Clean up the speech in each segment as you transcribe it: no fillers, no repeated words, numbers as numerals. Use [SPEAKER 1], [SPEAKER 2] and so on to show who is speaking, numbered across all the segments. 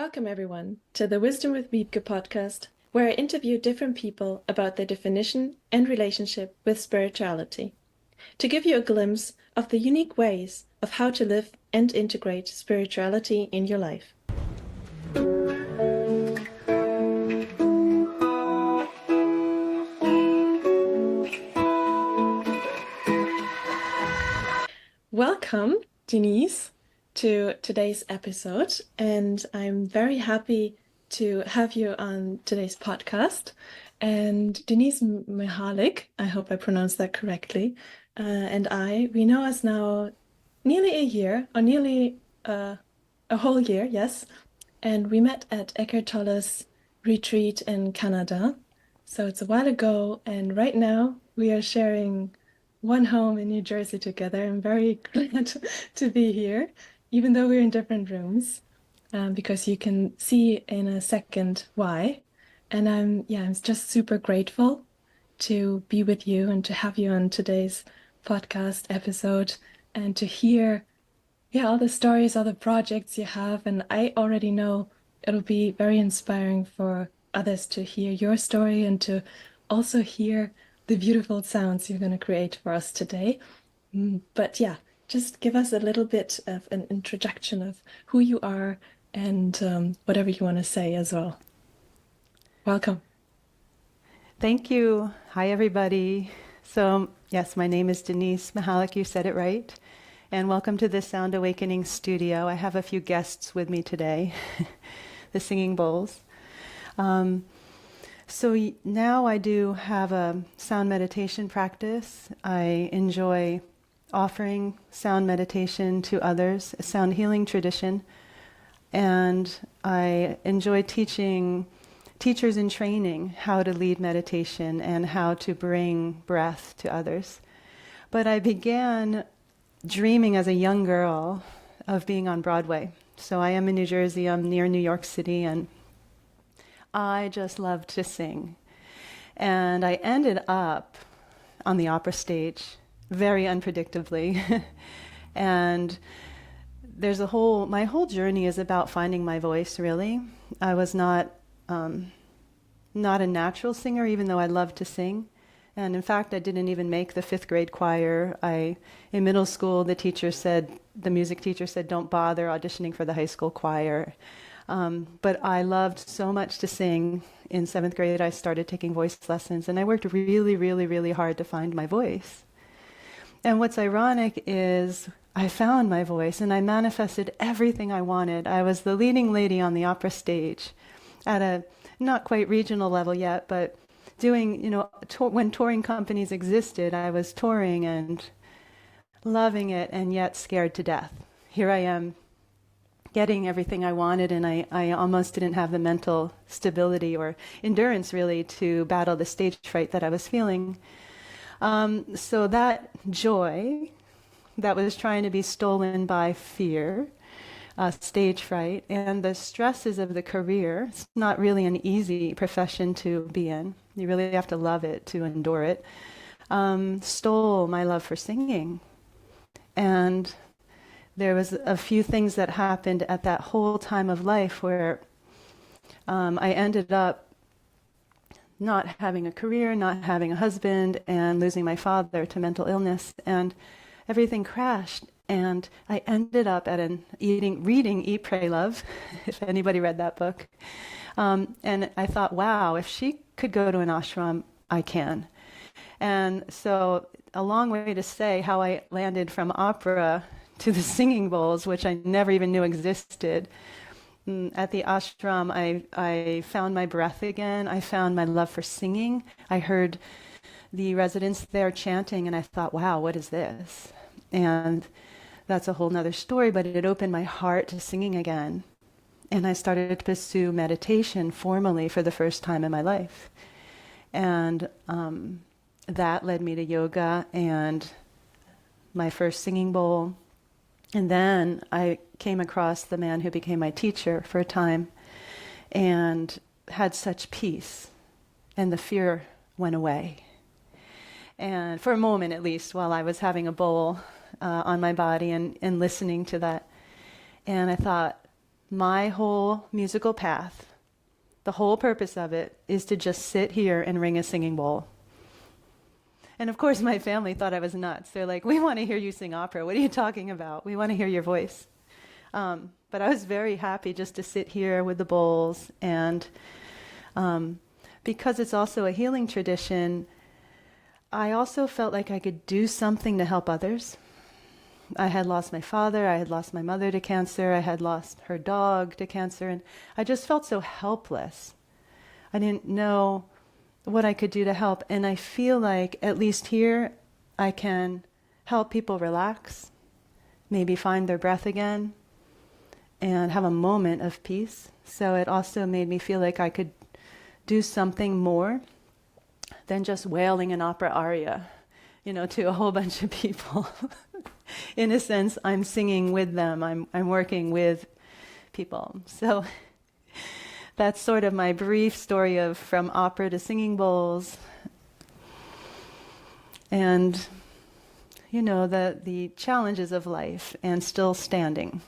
[SPEAKER 1] Welcome, everyone, to the Wisdom with Wiebke podcast, where I interview different people about their definition and relationship with spirituality, to give you a glimpse of the unique ways of how to live and integrate spirituality in your life. Welcome, Denise, to today's episode, and I'm very happy to have you on today's podcast. And Denise Mihalik, I hope I pronounced that correctly, we know us now nearly a year, or nearly a whole year, yes. And we met at Eckhart Tolle's retreat in Canada. So it's a while ago, and right now we are sharing one home in New Jersey together. I'm very glad to be here, even though we're in different rooms, because you can see in a second why. And I'm just super grateful to be with you and to have you on today's podcast episode and to hear, all the stories, all the projects you have. And I already know it'll be very inspiring for others to hear your story and to also hear the beautiful sounds you're going to create for us today. But yeah, just give us a little bit of an introduction of who you are and whatever you want to say as well. Welcome.
[SPEAKER 2] Thank you. Hi, everybody. So, yes, my name is Denise Mihalik. You said it right. And welcome to the Sound Awakening studio. I have a few guests with me today, the Singing Bowls. So now I do have a sound meditation practice. I enjoy offering sound meditation to others, a sound healing tradition. And I enjoy teaching teachers in training how to lead meditation and how to bring breath to others. But I began dreaming as a young girl of being on Broadway. So I am in New Jersey, I'm near New York City, and I just loved to sing. And I ended up on the opera stage very unpredictably. And my whole journey is about finding my voice, really. I was not a natural singer, even though I loved to sing. And in fact, I didn't even make the 5th grade choir. In middle school, the music teacher said, don't bother auditioning for the high school choir. But I loved so much to sing. In 7th grade, I started taking voice lessons, and I worked really, really, really hard to find my voice. And what's ironic is I found my voice, and I manifested everything I wanted. I was the leading lady on the opera stage at a not quite regional level yet, but doing, when touring companies existed, I was touring and loving it and yet scared to death. Here I am getting everything I wanted, and I almost didn't have the mental stability or endurance, really, to battle the stage fright that I was feeling. So that joy that was trying to be stolen by fear, stage fright, and the stresses of the career, it's not really an easy profession to be in. You really have to love it to endure it, stole my love for singing. And there was a few things that happened at that whole time of life where I ended up not having a career, not having a husband, and losing my father to mental illness. And everything crashed. And I ended up at reading Eat, Pray, Love, if anybody read that book. And I thought, wow, if she could go to an ashram, I can. And so a long way to say how I landed from opera to the singing bowls, which I never even knew existed. At the ashram, I found my breath again. I found my love for singing. I heard the residents there chanting, and I thought, wow, what is this? And that's a whole nother story, but it opened my heart to singing again. And I started to pursue meditation formally for the first time in my life. And that led me to yoga and my first singing bowl. And then I came across the man who became my teacher for a time and had such peace, and the fear went away. And for a moment, at least, while I was having a bowl on my body and listening to that. And I thought, my whole musical path, the whole purpose of it is to just sit here and ring a singing bowl. And of course, my family thought I was nuts. They're like, we want to hear you sing opera. What are you talking about? We want to hear your voice. But I was very happy just to sit here with the bowls. And because it's also a healing tradition, I also felt like I could do something to help others. I had lost my father, I had lost my mother to cancer, I had lost her dog to cancer, and I just felt so helpless. I didn't know what I could do to help, and I feel like, at least here, I can help people relax, maybe find their breath again, and have a moment of peace. So it also made me feel like I could do something more than just wailing an opera aria, to a whole bunch of people. In a sense, I'm singing with them. I'm working with people. So that's sort of my brief story of from opera to singing bowls. And, the challenges of life and still standing.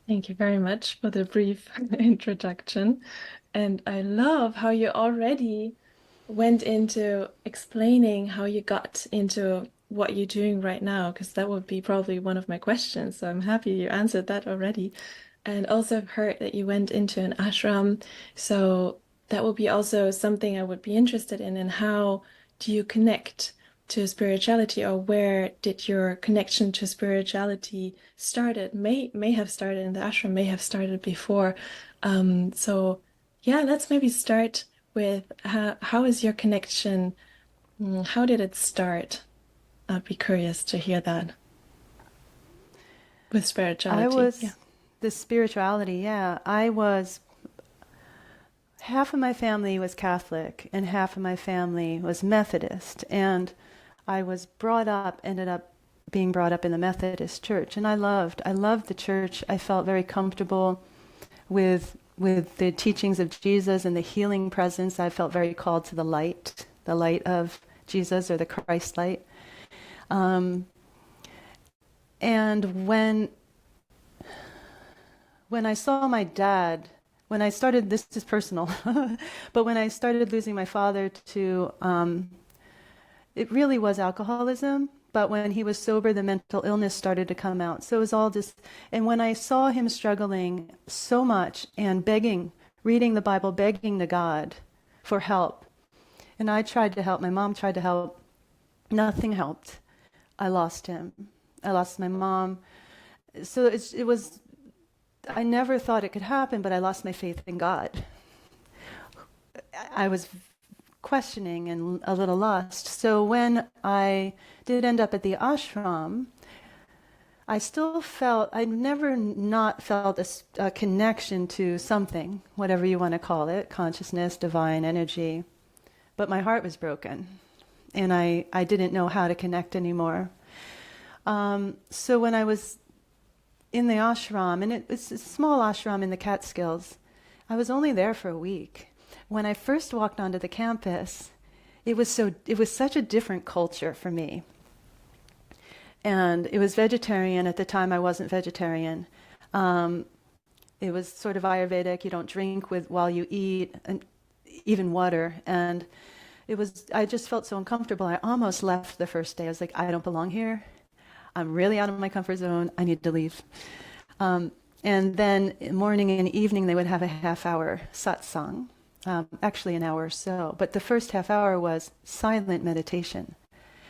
[SPEAKER 1] Thank you very much for the brief introduction. And I love how you already went into explaining how you got into what you're doing right now, because that would be probably one of my questions. So I'm happy you answered that already. And also I've heard that you went into an ashram. So that would be also something I would be interested in. And how do you connect to spirituality, or where did your connection to spirituality started? May have started in the ashram, may have started before. So yeah, let's maybe start with how is your connection? How did it start? I'd be curious to hear that with
[SPEAKER 2] I
[SPEAKER 1] spirituality. Yeah.
[SPEAKER 2] was, the spirituality, yeah. Half of my family was Catholic and half of my family was Methodist. And I was ended up being brought up in the Methodist church. And I loved the church. I felt very comfortable with the teachings of Jesus and the healing presence. I felt very called to the light of Jesus, or the Christ light. And when I saw my dad, this is personal, but when I started losing my father to, it really was alcoholism. But when he was sober, the mental illness started to come out. So it was all just, and when I saw him struggling so much and begging, reading the Bible, begging to God for help, and I tried to help, my mom tried to help, nothing helped. I lost him. I lost my mom. So I never thought it could happen, but I lost my faith in God. I was questioning and a little lost. So when I did end up at the ashram, I never not felt a connection to something, whatever you want to call it, consciousness, divine energy. But my heart was broken, and I didn't know how to connect anymore. So when I was in the ashram, and it's a small ashram in the Catskills, I was only there for a week. When I first walked onto the campus, it was such a different culture for me. And it was vegetarian. At the time, I wasn't vegetarian. It was sort of Ayurvedic. You don't drink while you eat, and even water. And I just felt so uncomfortable. I almost left the first day. I was like, I don't belong here. I'm really out of my comfort zone. I need to leave. And then morning and evening, they would have a half-hour satsang. Actually an hour or so. But the first half hour was silent meditation.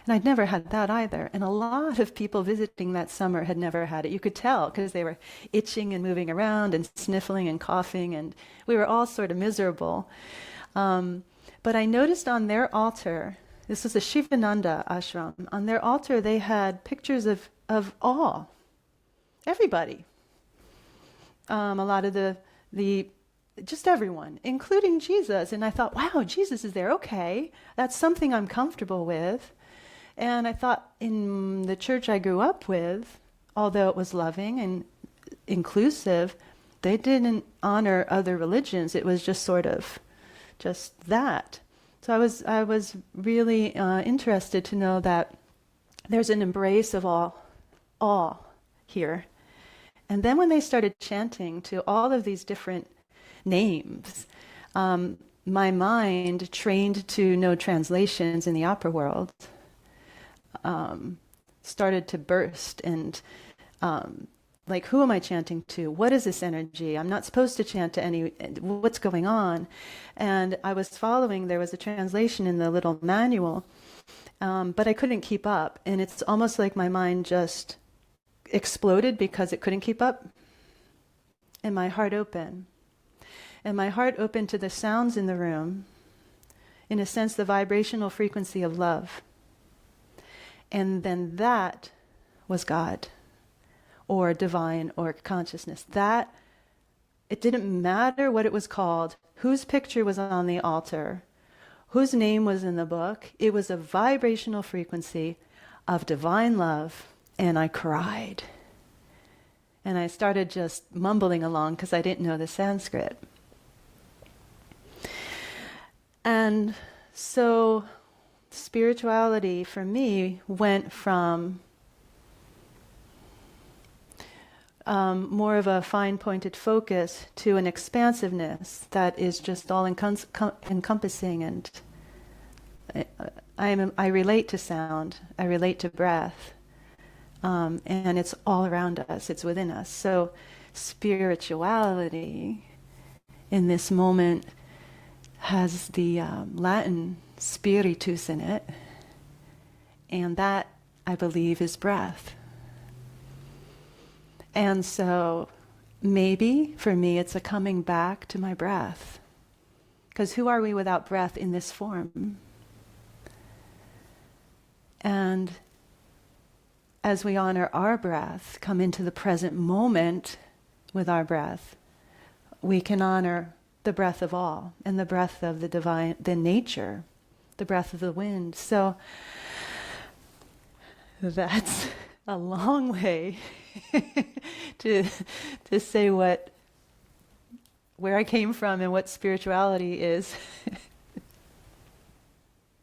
[SPEAKER 2] And I'd never had that either. And a lot of people visiting that summer had never had it. You could tell because they were itching and moving around and sniffling and coughing. And we were all sort of miserable. But I noticed on their altar, this was a Shivananda ashram, on their altar they had pictures of all. Everybody. A lot of the just everyone, including Jesus. And I thought, wow, Jesus is there. Okay, that's something I'm comfortable with. And I thought, in the church I grew up with, although it was loving and inclusive, they didn't honor other religions. It was just sort of just that. So I was really interested to know that there's an embrace of all here. And then when they started chanting to all of these different names, my mind, trained to know translations in the opera world, started to burst and like, who am I chanting to? What is this energy? I'm not supposed to chant to any, what's going on? And I was following, there was a translation in the little manual, but I couldn't keep up. And it's almost like my mind just exploded because it couldn't keep up. And my heart opened. And my heart opened to the sounds in the room, in a sense, the vibrational frequency of love. And then that was God, or divine, or consciousness. That, it didn't matter what it was called, whose picture was on the altar, whose name was in the book. It was a vibrational frequency of divine love, and I cried. And I started just mumbling along because I didn't know the Sanskrit. And so spirituality for me went from more of a fine-pointed focus to an expansiveness that is just all encompassing. And I relate to sound, I relate to breath, and it's all around us, it's within us. So spirituality in this moment has the Latin spiritus in it, and that, I believe, is breath. And so maybe for me it's a coming back to my breath, because who are we without breath in this form? And as we honor our breath, come into the present moment with our breath, we can honor the breath of all, and the breath of the divine, the nature, the breath of the wind. So that's a long way to say where I came from and what spirituality is.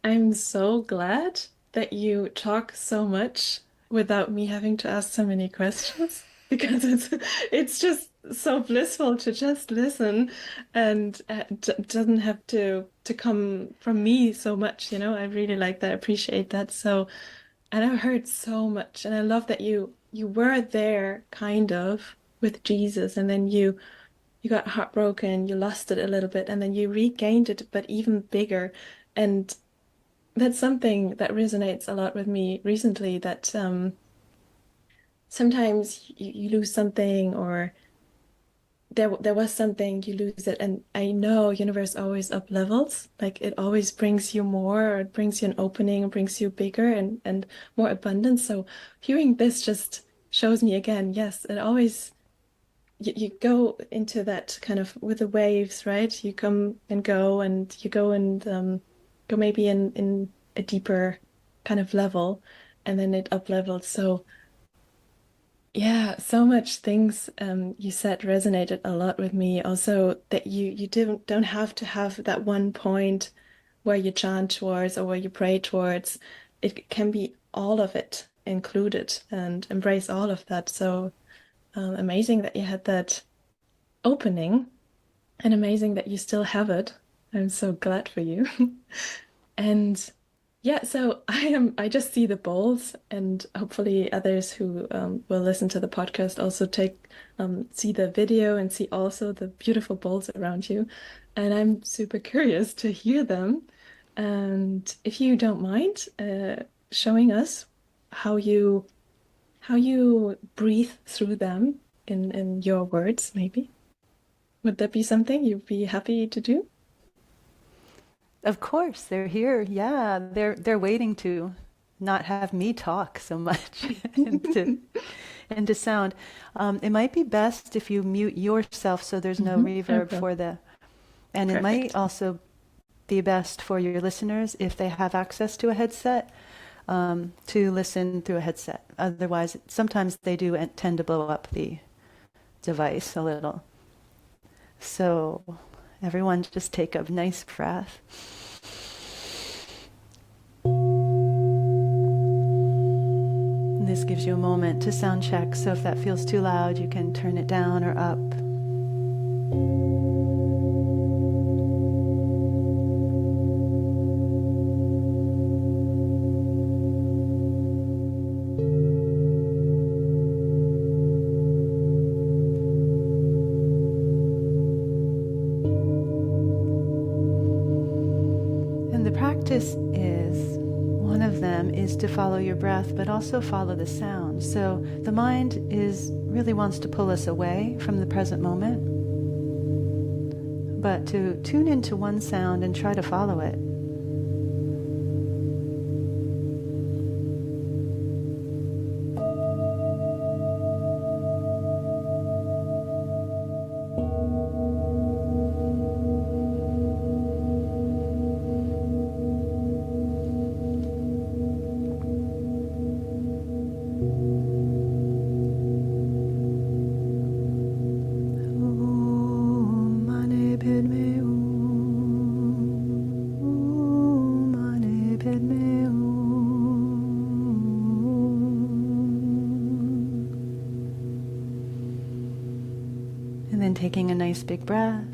[SPEAKER 1] I'm so glad that you talk so much without me having to ask so many questions, because it's just so blissful to just listen, and doesn't have to come from me so much, you know. I really like that, I appreciate that. So, and I heard so much, and I love that you were there kind of with Jesus, and then you got heartbroken, you lost it a little bit, and then you regained it, but even bigger. And that's something that resonates a lot with me recently, that sometimes you lose something, or there was something, you lose it, and I know universe always up levels, like it always brings you more, or it brings you an opening, brings you bigger and more abundance. So hearing this just shows me again, yes, it always, you go into that kind of with the waves, right? You come and go, and you go and go maybe in a deeper kind of level, and then it up levels. So yeah, so much things you said resonated a lot with me. Also, that you don't have to have that one point where you chant towards or where you pray towards. It can be all of it included, and embrace all of that. So amazing that you had that opening, and amazing that you still have it. I'm so glad for you. And yeah, so I just see the bowls, and hopefully others who will listen to the podcast also take see the video and see also the beautiful bowls around you. And I'm super curious to hear them. And if you don't mind showing us how you breathe through them in your words, maybe. Would that be something you'd be happy to do?
[SPEAKER 2] Of course, they're here. Yeah, they're waiting to not have me talk so much and to sound. It might be best if you mute yourself so there's no reverb
[SPEAKER 1] Okay.
[SPEAKER 2] for the, and it might
[SPEAKER 1] Perfect.
[SPEAKER 2] also be best for your listeners if they have access to a headset, to listen through a headset. Otherwise, sometimes they do tend to blow up the device a little. So everyone just take a nice breath. this gives you a moment to sound check. So if that feels too loud, you can turn it down or up. And the practice is, one of them is to follow your breath, but also follow the sound. So the mind really wants to pull us away from the present moment, but to tune into one sound and try to follow it. And then taking a nice big breath,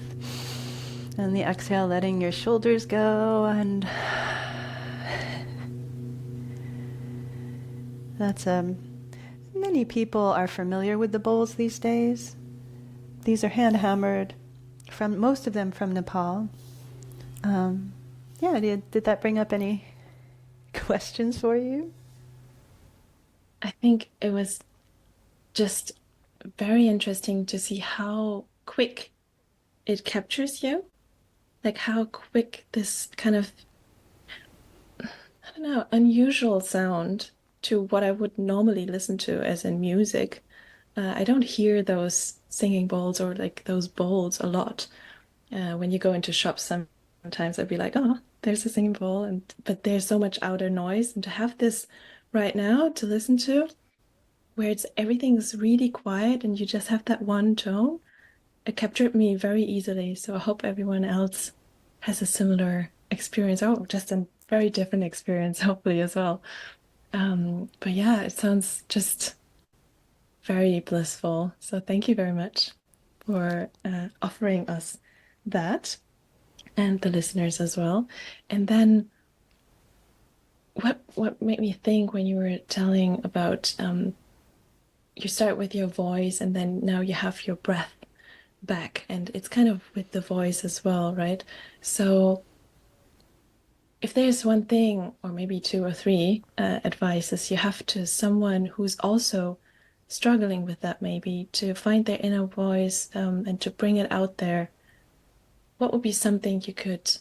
[SPEAKER 2] and the exhale, letting your shoulders go, and that's many people are familiar with the bowls these days. These are hand hammered, from most of them from Nepal. Did that bring up any questions for you?
[SPEAKER 1] I think it was just very interesting to see how quick it captures you. Like how quick this kind of, I don't know, unusual sound to what I would normally listen to as in music. I don't hear those singing bowls or like those bowls a lot. When you go into shops, sometimes I'd be like, oh, there's a singing bowl, but there's so much outer noise, and to have this right now to listen to, where everything's really quiet and you just have that one tone, it captured me very easily. So I hope everyone else has a similar experience, or just a very different experience, hopefully as well. But yeah, it sounds just very blissful. So thank you very much for offering us that, and the listeners as well. And then what made me think when you were telling about you start with your voice and then now you have your breath back, and it's kind of with the voice as well, right? So if there's one thing, or maybe two or three advices you have to someone who's also struggling with that, maybe to find their inner voice and to bring it out there, what would be something you could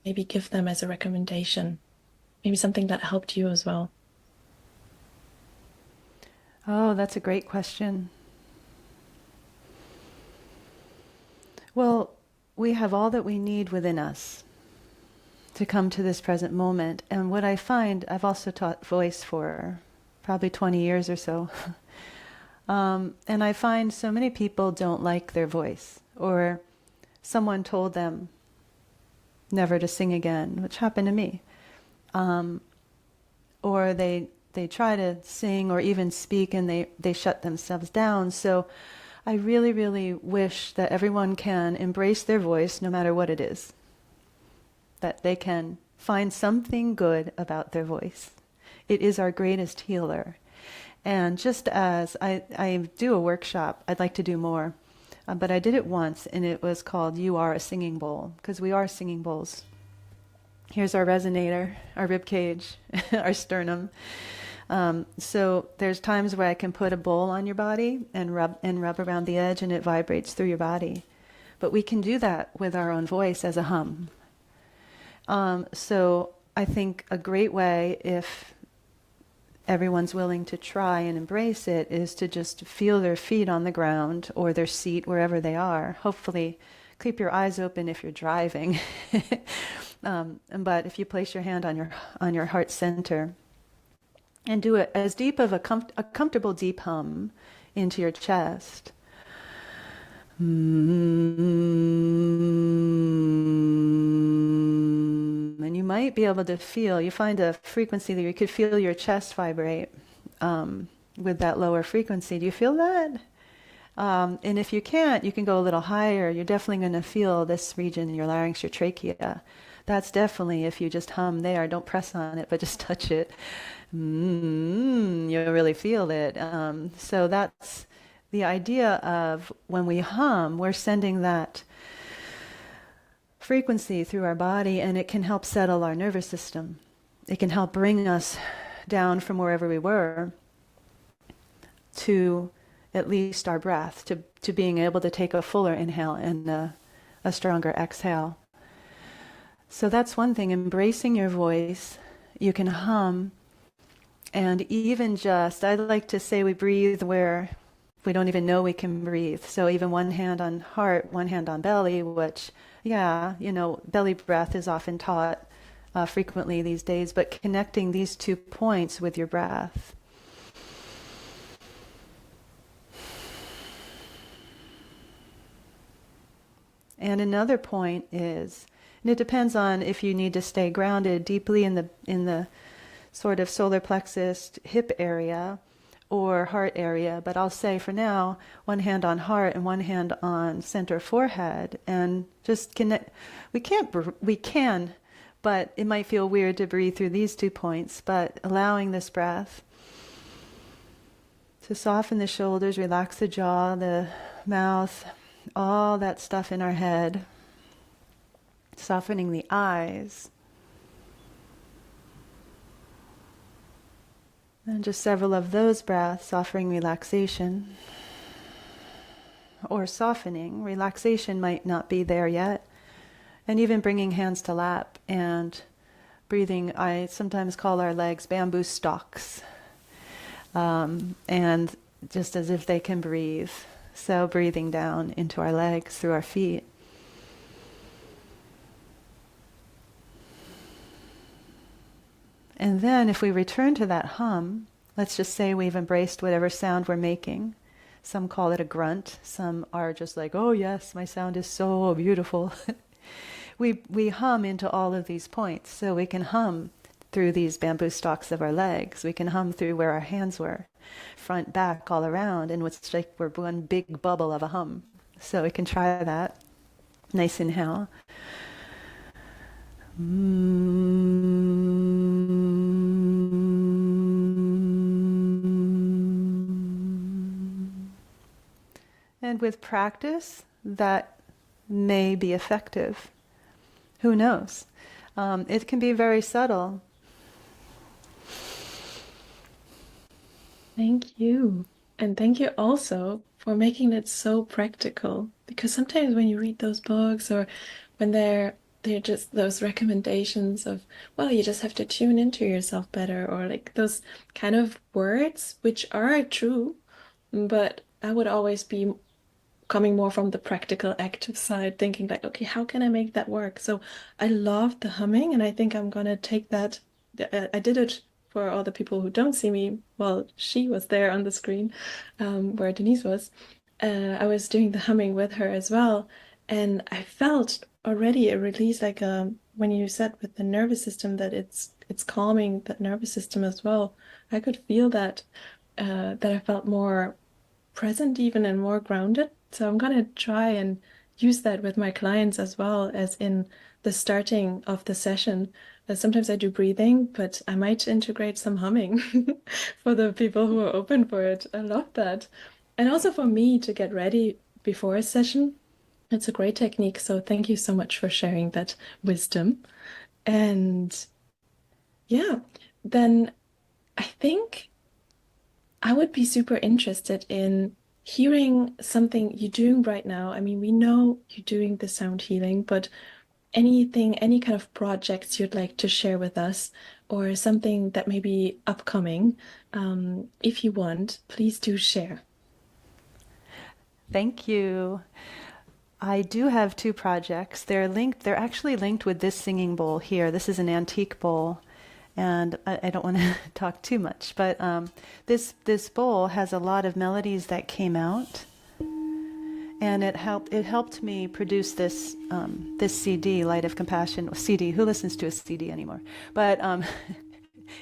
[SPEAKER 1] maybe give them as a recommendation? Maybe something that helped you as well.
[SPEAKER 2] Oh, that's a great question. Well, we have all that we need within us to come to this present moment. And what I find, I've also taught voice for probably 20 years or so. And I find so many people don't like their voice, or someone told them never to sing again, which happened to me. Or they try to sing or even speak and they shut themselves down. So I really, really wish that everyone can embrace their voice no matter what it is. That they can find something good about their voice. It is our greatest healer. And just as I do a workshop, I'd like to do more, but I did it once, and it was called You Are a Singing Bowl, because we are singing bowls. Here's our resonator, our rib cage, our sternum. So there's times where I can put a bowl on your body and rub around the edge, and it vibrates through your body. But we can do that with our own voice as a hum. So I think a great way, if everyone's willing to try and embrace it, is to just feel their feet on the ground or their seat wherever they are. Hopefully keep your eyes open if you're driving. But if you place your hand on your heart center and do it as deep of a comfortable deep hum into your chest. And you might be able to feel, you find a frequency that you could feel your chest vibrate. with that lower frequency. Do you feel that? And if you can't, you can go a little higher. You're definitely going to feel this region in your larynx, your trachea. That's definitely, if you just hum there, don't press on it, but just touch it. You'll really feel it. So that's the idea of when we hum, we're sending that frequency through our body, and it can help settle our nervous system. It can help bring us down from wherever we were to at least our breath, to being able to take a fuller inhale and a stronger exhale. So that's one thing, embracing your voice. You can hum, and even just, I like to say we breathe where we don't even know we can breathe. So even one hand on heart, one hand on belly, which, belly breath is often taught frequently these days, but connecting these 2 points with your breath. And another point is, and it depends on if you need to stay grounded deeply in the sort of solar plexus, hip area, or heart area. But I'll say for now, one hand on heart and one hand on center forehead, and just connect. We can, but it might feel weird to breathe through these 2 points. But allowing this breath to soften the shoulders, relax the jaw, the mouth, all that stuff in our head, softening the eyes, and just several of those breaths offering relaxation or softening. Relaxation might not be there yet, and even bringing hands to lap and breathing. I sometimes call our legs bamboo stalks, and just as if they can breathe. So breathing down into our legs through our feet. And then if we return to that hum, let's just say we've embraced whatever sound we're making. Some call it a grunt. Some are just like, oh yes, my sound is so beautiful. We hum into all of these points. So we can hum through these bamboo stalks of our legs. We can hum through where our hands were. Front, back, all around, and it's like we're one big bubble of a hum. So we can try that. Nice inhale. And with practice, that may be effective. Who knows? It can be very subtle.
[SPEAKER 1] Thank you. And thank you also for making it so practical. Because sometimes when you read those books or when they're just those recommendations of, well, you just have to tune into yourself better, or like those kind of words, which are true, but I would always be coming more from the practical active side, thinking like, okay, how can I make that work? So I love the humming, and I think I'm gonna take that. I did it for all the people who don't see me. Well, she was there on the screen, where Denise was. I was doing the humming with her as well, and I felt already a release, like when you said with the nervous system that it's calming that nervous system as well. I could feel that that I felt more present even and more grounded. So I'm gonna try and use that with my clients as well as in the starting of the session. Sometimes I do breathing, but I might integrate some humming for the people who are open for it. I love that. And also for me to get ready before a session, it's a great technique. So thank you so much for sharing that wisdom. And yeah, then I think I would be super interested in hearing something you're doing right now. I mean, we know you're doing the sound healing, but anything, any kind of projects you'd like to share with us, or something that may be upcoming, if you want, please do share.
[SPEAKER 2] Thank you. I do have 2 projects. They're linked. They're actually linked with this singing bowl here. This is an antique bowl, and I don't want to talk too much, but this bowl has a lot of melodies that came out, and it helped me produce this CD, Light of Compassion. CD. Who listens to a CD anymore? But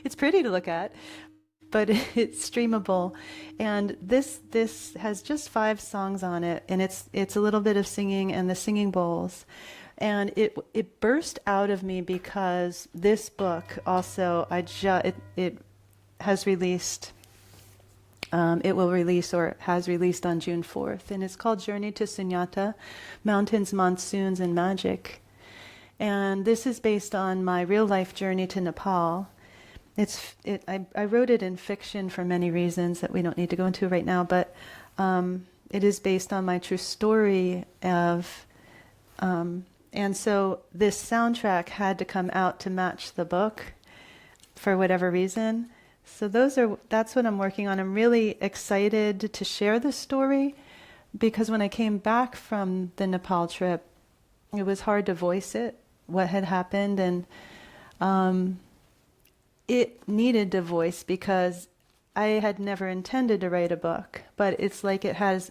[SPEAKER 2] it's pretty to look at. but it's streamable. And this has just 5 songs on it, and it's a little bit of singing and the singing bowls. And it burst out of me because this book also it has released. It will release or has released on June 4th, and it's called Journey to Sunyata, Mountains, Monsoons, and Magic. And this is based on my real life journey to Nepal. I wrote it in fiction for many reasons that we don't need to go into right now, but it is based on my true story of, and so this soundtrack had to come out to match the book for whatever reason. So that's what I'm working on. I'm really excited to share this story because when I came back from the Nepal trip, it was hard to voice it, what had happened, and it needed to voice because I had never intended to write a book, but it's like it has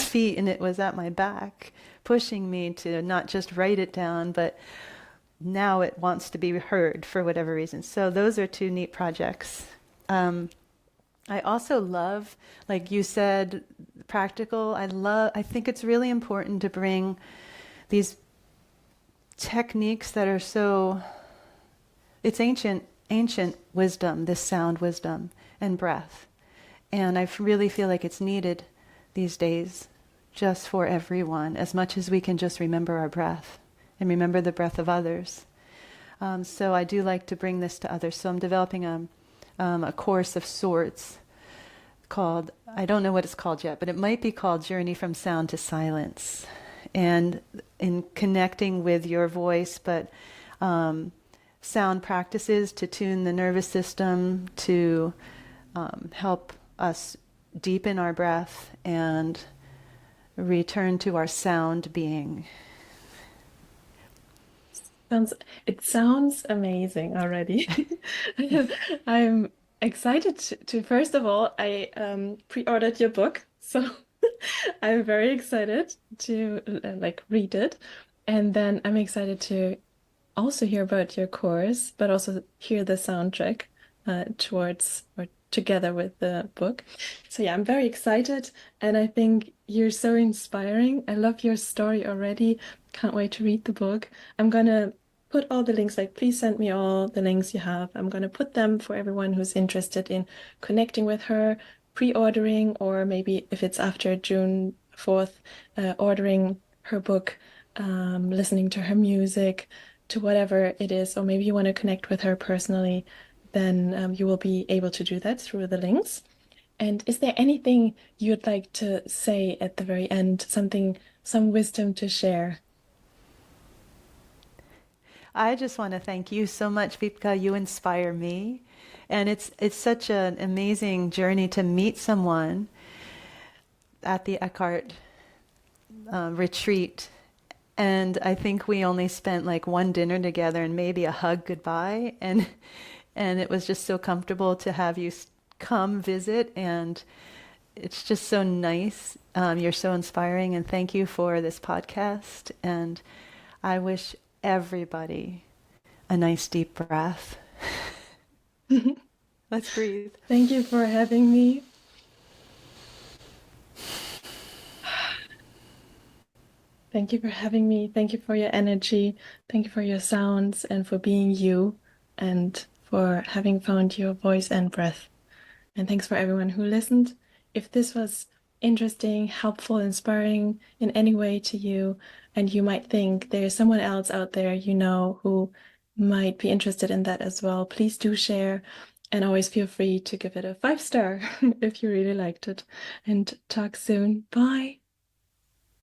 [SPEAKER 2] feet and it was at my back, pushing me to not just write it down, but now it wants to be heard for whatever reason. So those are 2 neat projects. I also love, like you said, practical. I think it's really important to bring these techniques that are it's ancient wisdom, this sound wisdom and breath. And I really feel like it's needed these days just for everyone, as much as we can just remember our breath and remember the breath of others. So I do like to bring this to others. So I'm developing a course of sorts called, I don't know what it's called yet, but it might be called Journey from Sound to Silence. And in connecting with your voice, but sound practices to tune the nervous system, to help us deepen our breath and return to our sound being.
[SPEAKER 1] It sounds amazing already. I'm excited to first of all, I pre-ordered your book, so I'm very excited to like read it, and then I'm excited to also hear about your course, but also hear the soundtrack towards or together with the book. So yeah, I'm very excited, and I think you're so inspiring. I love your story already. Can't wait to read the book. I'm gonna put all the links, like please send me all the links you have. I'm gonna put them for everyone who's interested in connecting with her, pre-ordering, or maybe if it's after June 4th, ordering her book, listening to her music, to whatever it is, or maybe you want to connect with her personally, then you will be able to do that through the links. And is there anything you'd like to say at the very end, some wisdom to share?
[SPEAKER 2] I just want to thank you so much, Vipka. You inspire me. And it's such an amazing journey to meet someone at the Eckhart retreat. And I think we only spent like one dinner together and maybe a hug goodbye. And it was just so comfortable to have you come visit. And it's just so nice. You're so inspiring. And thank you for this podcast. And I wish everybody a nice deep breath. Let's breathe.
[SPEAKER 1] Thank you for having me. Thank you for having me. Thank you for your energy. Thank you for your sounds and for being you and for having found your voice and breath. And thanks for everyone who listened. If this was interesting, helpful, inspiring in any way to you, and you might think there's someone else out there you know who might be interested in that as well, please do share. And always feel free to give it a 5-star if you really liked it. And talk soon. Bye.